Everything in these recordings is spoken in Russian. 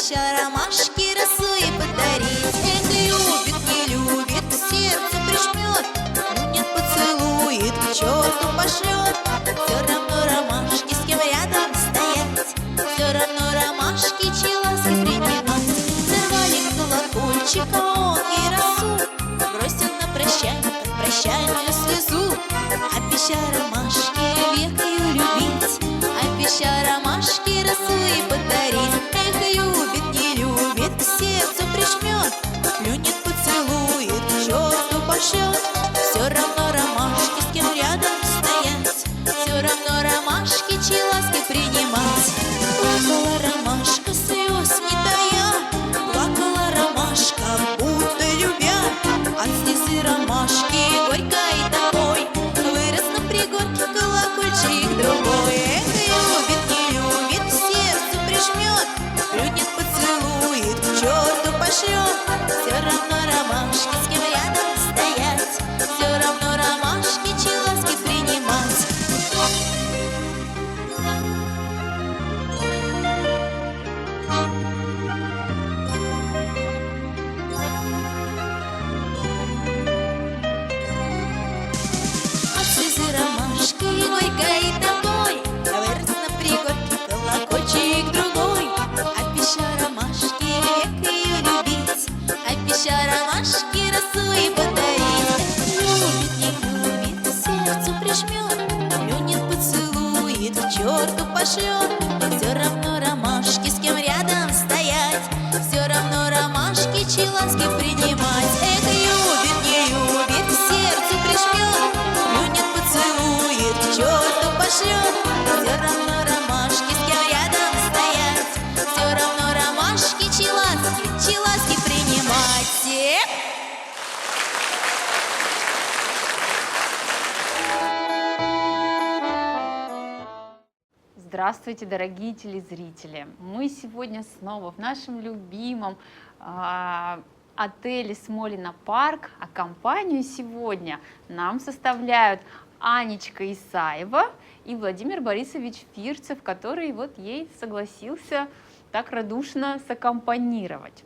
обещал ромашки росой подарить. Эх, любит, не любит, к сердцу прижмет, ну нет, поцелует, к черту пошлет. Все равно ромашки с кем рядом стоять, все равно ромашки чьи ласки принимать. Сорвали колокольчик, а он ей росу бросил на прощание, как прощальную слезу. Обещал ромашки век ее любить, обещал ромашки росой подарить. Эх, любит, не любит, к сердцу прижмет, плюнет, поцелует, к черту пошлет. Все равно ромашки с кем рядом стоять, все равно ромашки чьи ласки принимать. Плакала ромашка, слез не тая, плакала ромашка, будто любя. От слезы ромашки горькой такой вырос на пригорке колокольчик другой. Эх, любит, не любит, к сердцу прижмет, плюнет, поцелует, к черту пошлет. Все равно ромашки с кем рядом стоять, все равно ромашки чьи ласки принимать. От слезы ромашки горькой такой вырос на пригорке колокольчик другой. Обещал ромашки век ее любить, обещал ромашки росой подарить. Любит, не любит, к сердцу прижмет, плюнет, поцелует, к черту пошлет. Все равно ромашки с кем рядом стоять, все равно ромашки чьи ласки принимать. Эх, любит, не любит, к сердцу прижмет, плюнет, поцелует, к черту пошлет. Все равно ромашки с кем рядом стоять, все равно ромашки чьи ласки принимать. Здравствуйте, дорогие телезрители! Мы сегодня снова в нашем любимом отеле Смолино Парк, а компанию сегодня нам составляют Анечка Исаева и Владимир Борисович Фирцев, который вот ей согласился так радушно саккомпанировать.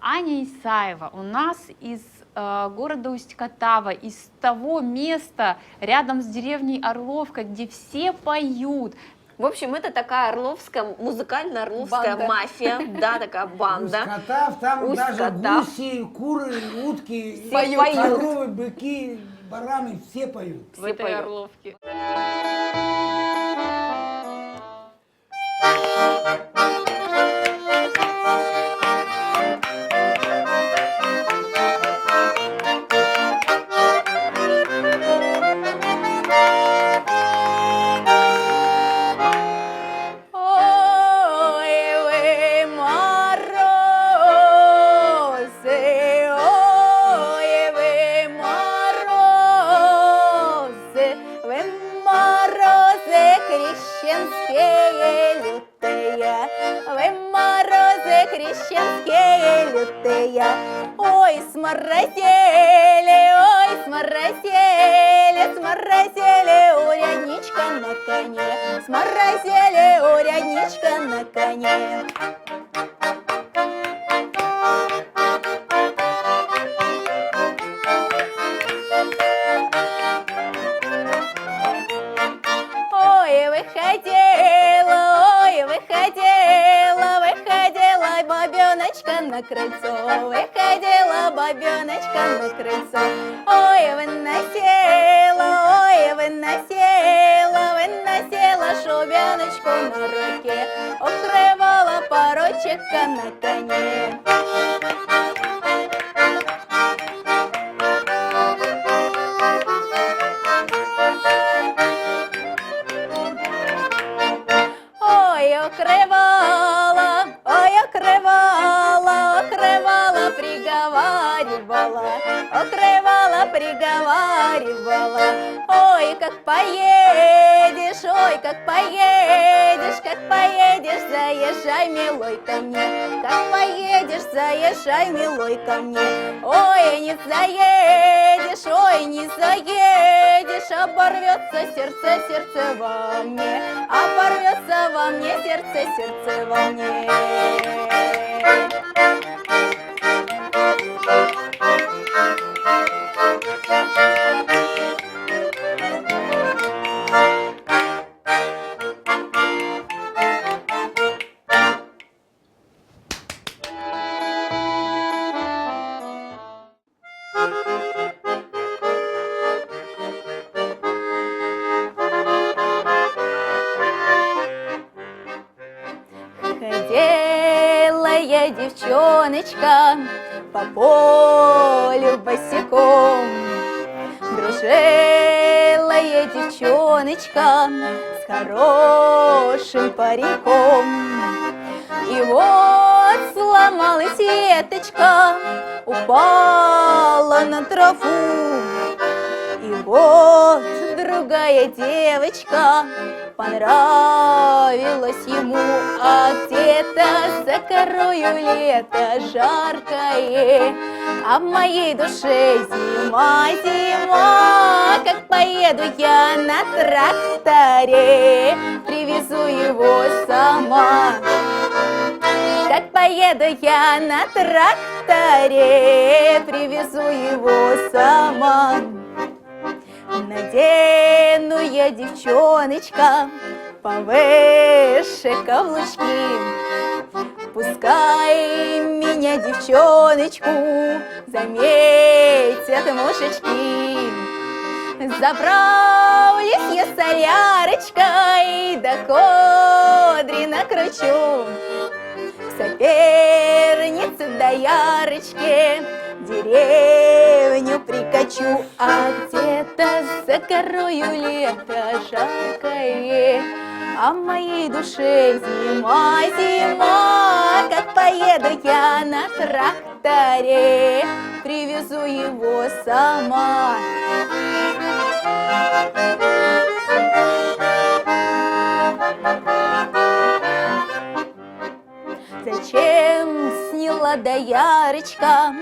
Аня Исаева у нас из города Усть-Катава, из того места рядом с деревней Орловка, где все поют. В общем, это такая орловская, музыкально-орловская мафия, да, такая банда. Усть-Катав, там даже Усть-Катав. гуси, куры, утки, Все поют. коровы, быки, бараны, все поют. В этой поют. Орловке. крещенские лютые. Ой, сморозели, сморозели, урядничка на коне, сморозели, урядничка на коне. Выходила бабеночка на крыльцо, выходила бабеночка на крыльцо. Ой, выносила шубеночку на руке, укрывала поручика на коне. Приговаривала, ой, как поедешь, заезжай, милой, ко мне, как поедешь, заезжай, милой, ко мне. Ой, не заедешь, оборвется сердце во мне, оборвется во мне сердце во мне. Смуглая девчоночка по полю босиком. Дружила я, девчоночка, с хорошим пареньком. И вот сломалась веточка, упала на траву. И вот другая девочка понравилась ему, а где-то за корою лето жаркое, а в моей душе зима, зима. Как поеду я на тракторе, привезу его сама. Как поеду я на тракторе, привезу его сама. Надену я, девчоночка, повыше каблучки. Пускай меня, девчоночку, заметят мужички. Заправлюсь я солярочкой, да кудри накручу. К сопернице доярочке деревню прикачу, а где-то за горою лето жаркое, а в моей душе зима, зима. Как поеду я на тракторе, привезу его сама. Зачем сняла доярочка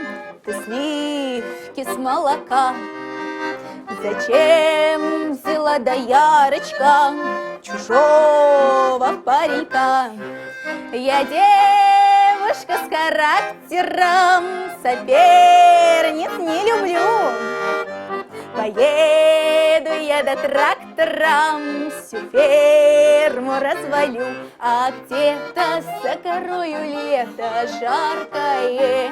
ты сливки с молока? Зачем взяла доярочка чужого паренька? Я девушка с характером, соперниц не люблю. Поеду я до трактором, всю ферму развалю, а где-то за горою лето жаркое,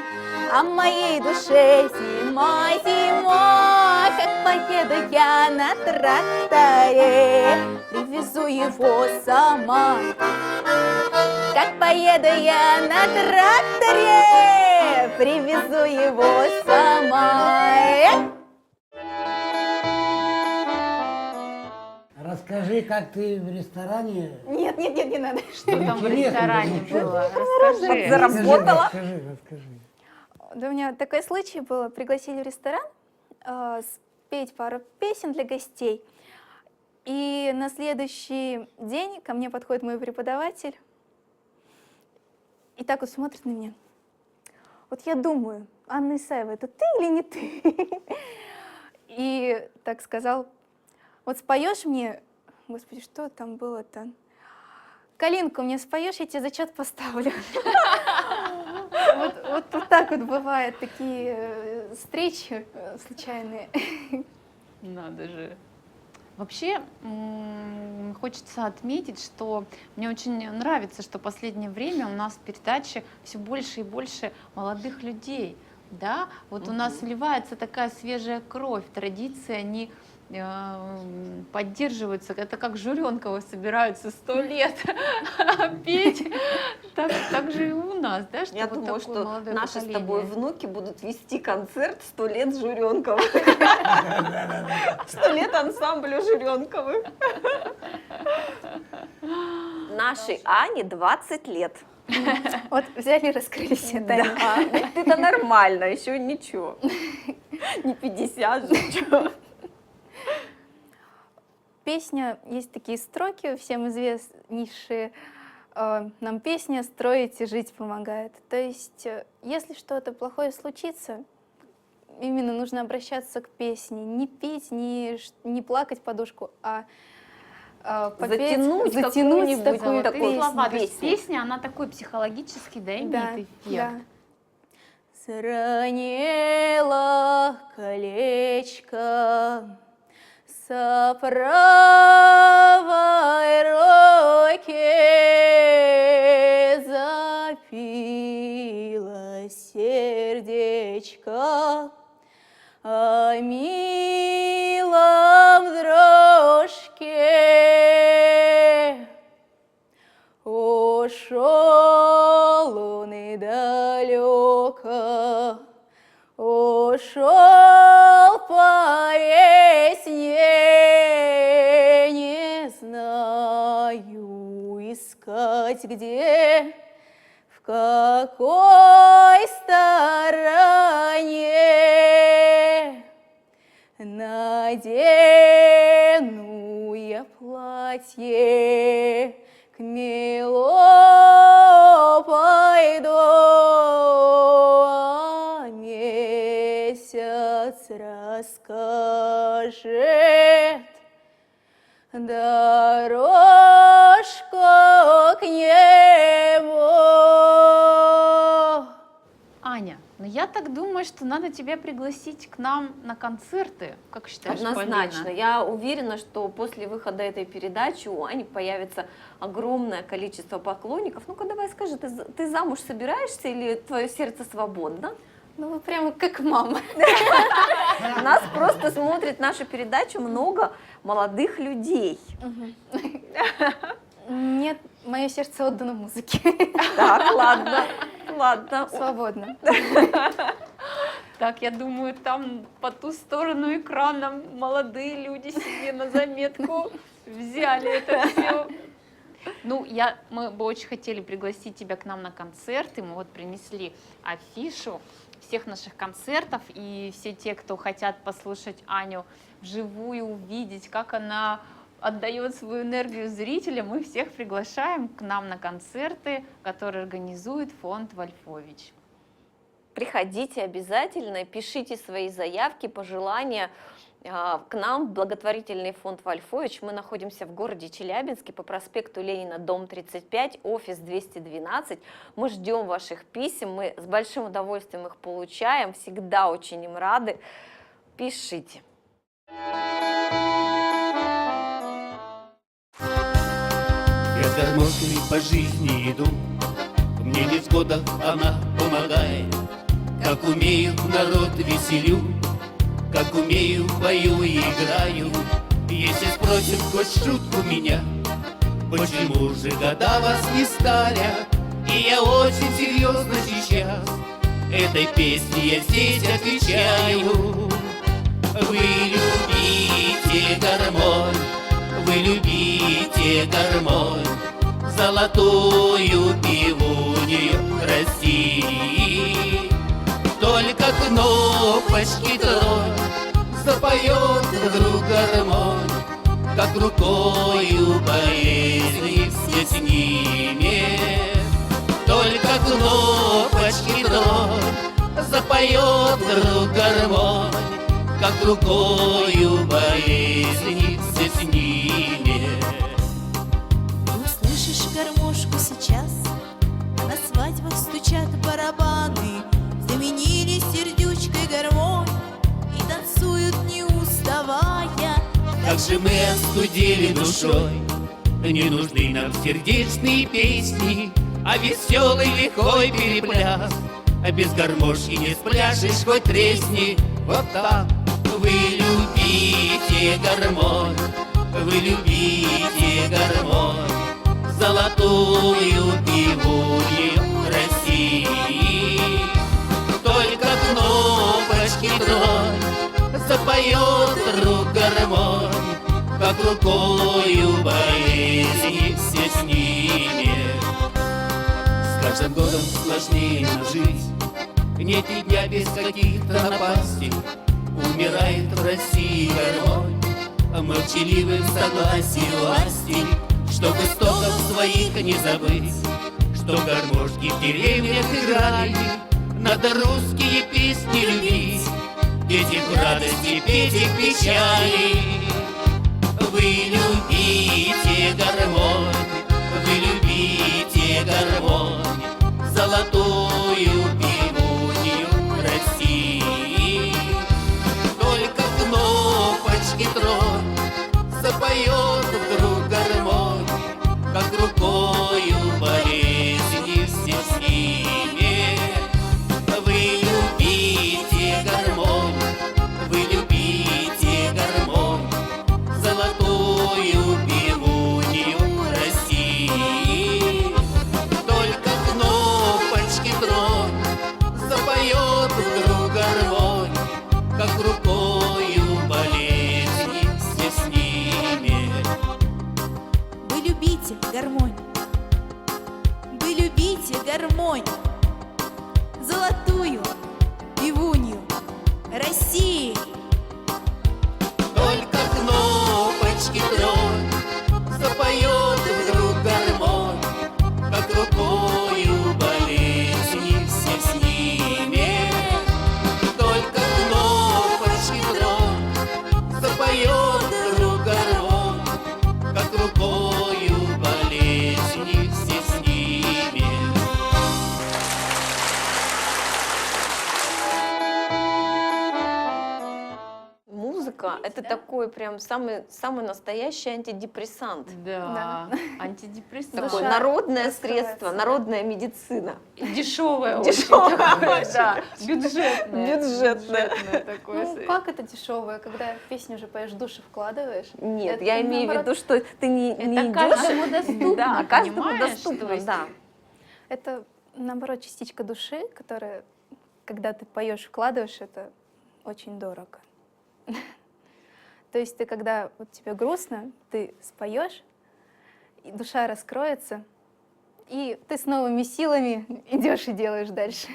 а в моей душе зима, зима. Как поеду я на тракторе, привезу его сама. Как поеду я на тракторе, привезу его сама. Расскажи, как ты в ресторане... Нет, не надо. Что там в Интересно, ресторане да, ну было? Расскажи. Заработала. Расскажи. Да, у меня такой случай был. Пригласили в ресторан спеть пару песен для гостей. И на следующий день ко мне подходит мой преподаватель и так вот смотрит на меня. Вот я думаю, Анна Исаева, это ты или не ты? И так сказал: вот споешь мне, господи, что там было-то? Калинку мне споешь, я тебе зачет поставлю. Вот так вот бывают такие встречи случайные. Надо же. Вообще, хочется отметить, что мне очень нравится, что в последнее время у нас в передаче все больше и больше молодых людей. Да? Вот у нас вливается такая свежая кровь, традиции, они поддерживаются. Это как Журенковы собираются 100 лет петь. Так же и у нас, да? Я думаю, что наши с тобой внуки будут вести концерт 100 лет Журенковых. 100 лет ансамблю Журенковых. Нашей Ане 20 лет. Вот взяли и раскрыли все тайны. Да, это нормально, еще ничего. Не 50 же, чего. Песня, есть такие строки, всем известнейшие. Нам песня «Строить и жить» помогает. То есть, если что-то плохое случится, именно нужно обращаться к песне. Не петь, не плакать в подушку, а попеть, затянуть такую такой слова. То есть песню. песня, она такой психологический, да, имеет эффект. Сранело колечко с правой руки, запило сердечко о милом дрожке. Ушел он и шел по весне, не знаю искать где, в какой стороне. Надену я платье, к Мело пойду, а месяц расскажет дорожку к небу. Аня, ну я так думаю, что надо тебя пригласить к нам на концерты. Как считаешь, Однозначно. Полина? Я уверена, что после выхода этой передачи у Ани появится огромное количество поклонников. Ну-ка, давай скажи, ты замуж собираешься или твое сердце свободно? Ну вы прямо как мама. Нас просто смотрит нашу передачу много молодых людей. Нет, мое сердце отдано музыке. Так, ладно, ладно. Свободно. Так, я думаю, там по ту сторону экрана молодые люди себе на заметку взяли это все. Ну, мы бы очень хотели пригласить тебя к нам на концерт, и мы вот принесли афишу всех наших концертов, и все те, кто хотят послушать Аню вживую, увидеть, как она отдает свою энергию зрителям, мы всех приглашаем к нам на концерты, которые организует фонд Вольфович. Приходите обязательно, пишите свои заявки, пожелания к нам в благотворительный фонд Вольфович. Мы находимся в городе Челябинске по проспекту Ленина, дом 35, офис 212. Мы ждем ваших писем, мы с большим удовольствием их получаем, всегда очень им рады. Пишите. Я с гармошкой по жизни иду, мне невзгода она помогает. Как умею, народ веселю, как умею, пою и играю. Если спросят хоть шутку меня, почему же года вас не старят, и я очень серьезно сейчас этой песни я здесь отвечаю. Вы любите гармонь, вы любите гармонь, золотую пивунью России. Только кнопочки тронь, запоет вдруг гармонь, как рукою поэзии все снимет. Только кнопочки тронь, запоет вдруг гармонь, как рукою поэзии все снимет. Услышишь гармошку сейчас, на свадьбах стучат барабаны, заменили сердючкой гармонь и танцуют не уставая. Как же мы остудили душой, не нужны нам сердечные песни, а веселый лихой перепляс. А без гармошки не спляшешь, хоть тресни. Вот так. Вы любите гармонь, вы любите гармонь, золотую пивунью России. Только кнопочки тронь, запоет вдруг гармонь, как рукою поэзии все снимет. С каждым годом сложнее нам жить, нет ни дня без каких-то напастей. Умирает в России гармонь, молчаливым согласии власти, чтоб истоков своих не забыть, что гармошки в деревнях играли, надо русские песни любить, петь их в радости, петь их в печали. Вы любите гармонь, вы любите гармонь, золотую пивунью России. Только кнопочки тронь, запоет вдруг гармонь, как рукою болезни все снимет. Вы любите гармонь, вы любите гармонь, золотую пивунью России. Только кнопочки гармонь, золотую пивунью России. Только кнопочки тронь, запоет вдруг гармонь, как рукою болезни все снимет. Только кнопочки тронь, запоет вдруг гармонь, как рукою болезни все снимет. Музыка — это такой прям самый настоящий антидепрессант. Да, антидепрессант. Такое Душа народное раскрывается, средство, да. народная медицина. Дешевое Дешевое очень такое, да, бюджетное. Бюджетное. такое. Ну, как это дешевое, когда песню уже поешь, в душу вкладываешь? Нет, Это я имею в наоборот. виду, что ты не Это идешь. каждому доступно, Да, каждому понимаешь? доступно, То есть да. Это, наоборот, частичка души, которая, когда ты поешь, вкладываешь, это очень дорого. То есть ты, когда вот тебе грустно, ты споешь, и душа раскроется, и ты с новыми силами идешь и делаешь дальше.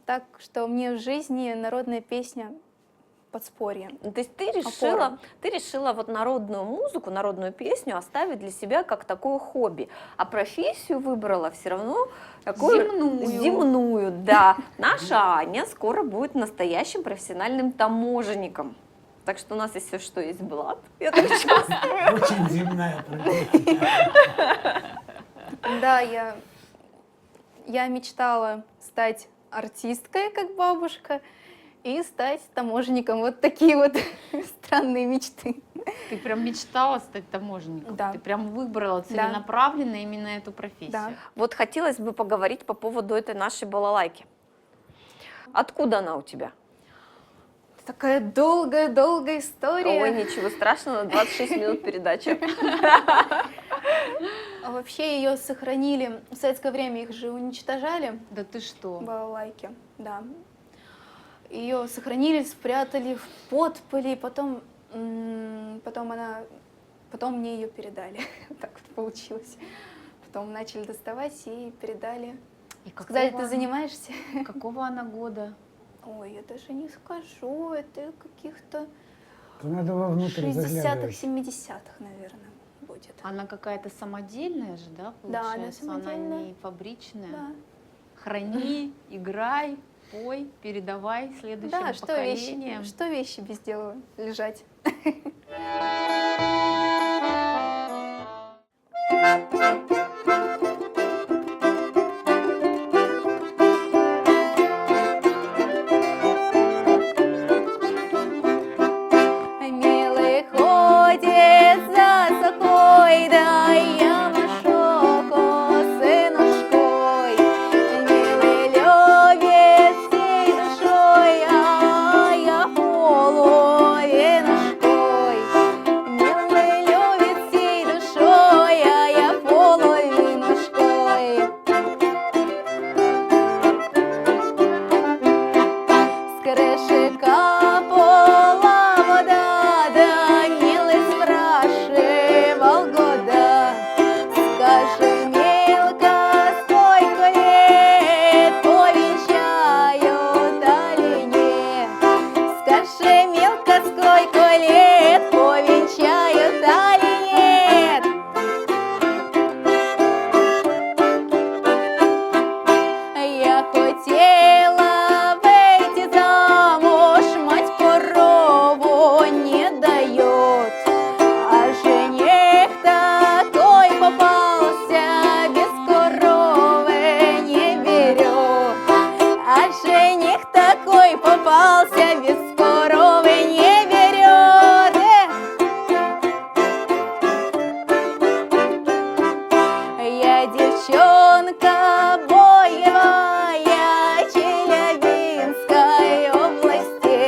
Так что мне в жизни народная песня подспорье. Ну, то есть ты Опора. решила вот народную музыку, народную песню оставить для себя как такое хобби, а профессию выбрала все равно такую земную, да. Наша Аня скоро будет настоящим профессиональным таможенником. Так что у нас, если что, есть блат. Я так чувствую. Очень земная профессия. Да, я мечтала стать артисткой, как бабушка, и стать таможенником. Вот такие вот странные мечты. Ты прям мечтала стать таможенником? Да. Ты прям выбрала целенаправленно именно эту профессию? Да. Вот хотелось бы поговорить по поводу этой нашей балалайки. Откуда она у тебя? Такая долгая история. Ой, ничего страшного, 26 минут передачи. А вообще ее сохранили. В советское время их же уничтожали, Да ты что? балалайки, да. Ее сохранили, спрятали в подполе, и потом мне ее передали. Так вот получилось. Потом начали доставать и передали. И Сказали, какого ты занимаешься? Какого она года? Ой, я даже не скажу, это каких-то То надо вовнутрь 60-х, заглядывать. 70-х, наверное, будет. Она какая-то самодельная же, да, Да, она получается? Она самодельная. не фабричная. Да. Храни, играй, пой, передавай следующим Да, поколениям. что вещи без дела лежать. Милый ходит за сокой, да я машу косынушкой. Милый любит всей душой, а я половинушкой. Милый любит всей душой, а я половинушкой. С крыши капала вода, да милый спрашивал года. Скажи, милка, сколько лет повенчают или нет? Скажи, милка, сколько лет повенчают или нет? Я хотела выйти замуж, мать корову не дает, а жених такой попался, без коровы не берет. А жених такой попался, без коровы не берет. Я девчонка боевая Челябинской области.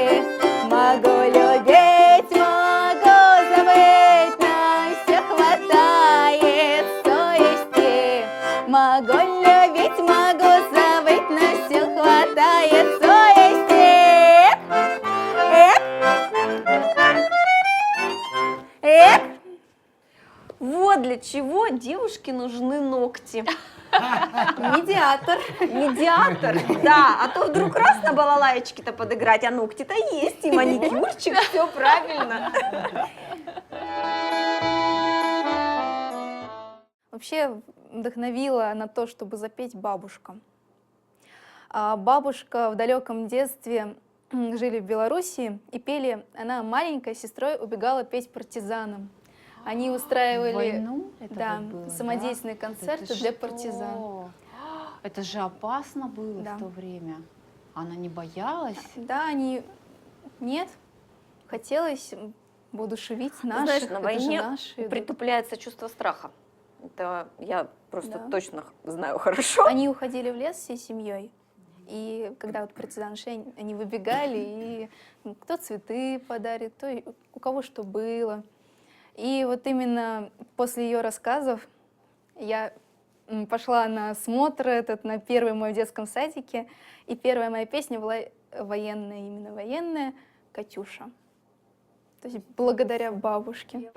Могу любить, могу забыть, на все хватает совести. Могу любить, могу забыть, на все хватает совести. Эх! Вот для чего девушке нужны ногти. Медиатор. Медиатор, да, а то вдруг раз на балалаечке-то подыграть, а ногти-то есть, и маникюрчик, все правильно. Вообще вдохновила на то, чтобы запеть бабушка. Бабушка в далеком детстве жили в Белоруссии и пели, она маленькой сестрой убегала петь партизанам. Они устраивали Войну это да, вот было, самодеятельные да? концерты Это для что? партизан. Это же опасно было Да. в то время. Она не боялась? Да, они... Нет, хотелось воодушевить наших, Знаешь, на это же войне наши идут. притупляется чувство страха. Это я просто Да. точно знаю хорошо. Они уходили в лес всей семьей. И когда вот партизаны шли, они выбегали, и кто цветы подарит, кто у кого что было. И вот именно после ее рассказов я пошла на смотр этот, на первый мой в детском садике, и первая моя песня была военная, именно военная, «Катюша». То есть благодаря бабушке.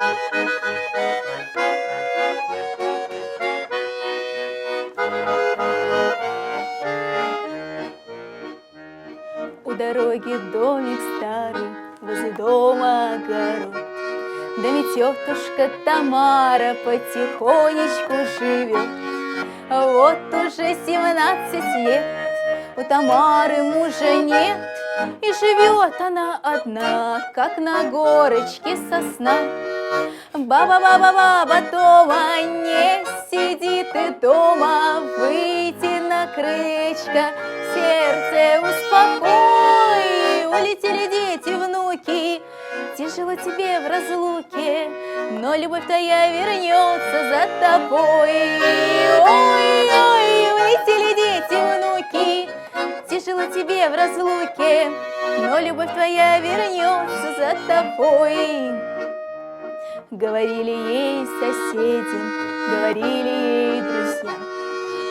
У дороги домик старый, возле дома огород. Да ведь тетушка Тамара потихонечку живет. Вот уже 17 лет, у Тамары мужа нет, и живет она одна, как на горочке сосна. Баба-баба-баба Тома, не сиди ты дома, выйти на крылечко, сердце успокой. Улетели дети, внуки, тяжело тебе в разлуке, но любовь твоя вернется за тобой. Ой-ой, улетели дети, внуки, тяжело тебе в разлуке, но любовь твоя вернется за тобой. Говорили ей соседи, говорили ей друзья,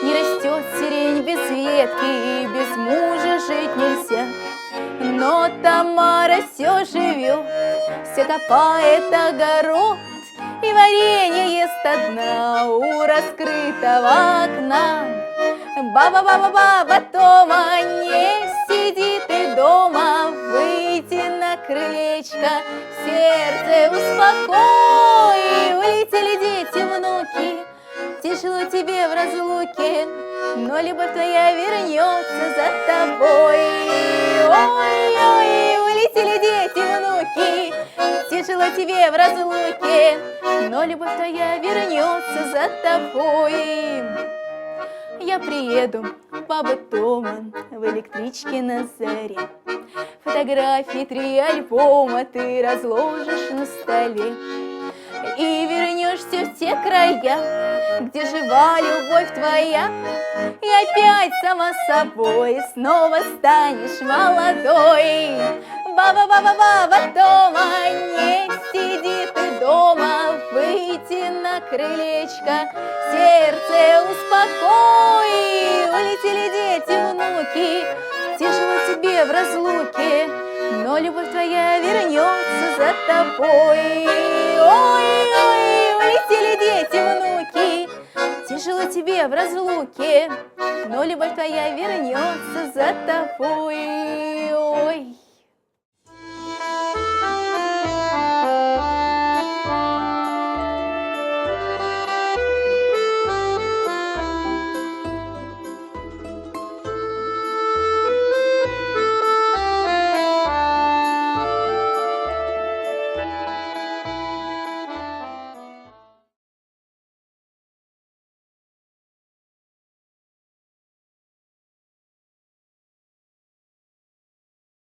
не растет сирень без ветки, и без мужа жить нельзя. Но Тамара все живет, все копает огород, и варенье ест одна у раскрытого окна. Баба-баба-баба Тома, не сиди ты дома, выйди на крылечко, сердце успокой. Улетели дети, внуки, тяжело тебе в разлуке, но любовь твоя вернется за тобой. Ой-ой, улетели дети, внуки, тяжело тебе в разлуке, но любовь твоя вернется за тобой. Я приеду, баба Тома, в электричке на заре. Фотографии 3 альбома ты разложишь на столе. И вернешься в те края, где жива любовь твоя. И опять сама собой снова станешь молодой. Баба-баба-баба Тома, не сиди ты дома, выйди на крылечко, сердце успокой. Улетели дети, внуки, тяжело тебе в разлуке, но любовь твоя вернется за тобой. Ой-ой, улетели дети, внуки, тяжело тебе в разлуке, но любовь твоя вернется за тобой.